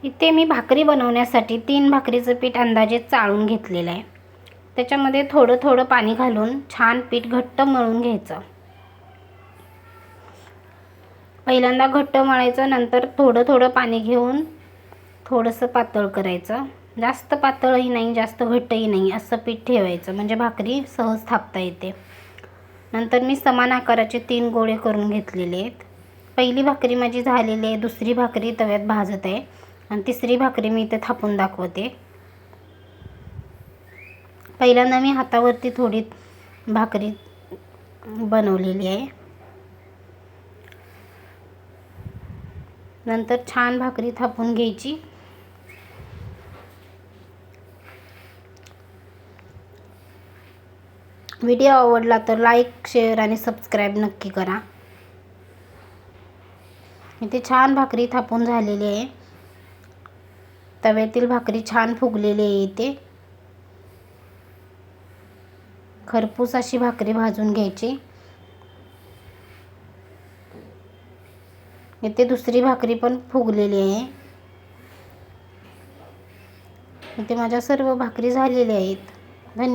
इथे मी भाकरी बनवण्यासाठी 3 भाकरीचं पीठ अंदाजे चाळून घेतलेलं आहे. त्याच्यामध्ये थोडं थोडं पाणी घालून छान पीठ घट्ट मळून घ्यायचं. पहिल्यांदा घट्ट मळायचं, नंतर थोडं थोडं पाणी घेऊन थोडंसं पातळ करायचं. जास्त पातळही नाही जास्त घट्टही नाही असं पीठ ठेवायचं, म्हणजे भाकरी सहज थापता येते. नंतर मी समान आकाराचे 3 गोळे करून घेतलेले आहेत. पहिली भाकरी माझी झालेली आहे, दुसरी भाकरी तव्यात भाजत आहे आणि तिसरी भाकरी मी इथे थापून दाखवते. पहिल्यांदा मी हातावरती थोडी भाकरी बनवलेली आहे. नंतर छान भाकरी थापून घ्यायची. व्हिडिओ आवडला तर लाईक, शेअर आणि सबस्क्राईब नक्की करा. इथे छान भाकरी थापून झालेली आहे. तव्यातील भाकरी छान फुगलेली आहे. इथे खरपूस अशी भाकरी भाजून घ्यायची. इथे दुसरी भाकरी पण फुगलेली आहे. इथे माझ्या सर्व भाकरी झालेल्या आहेत.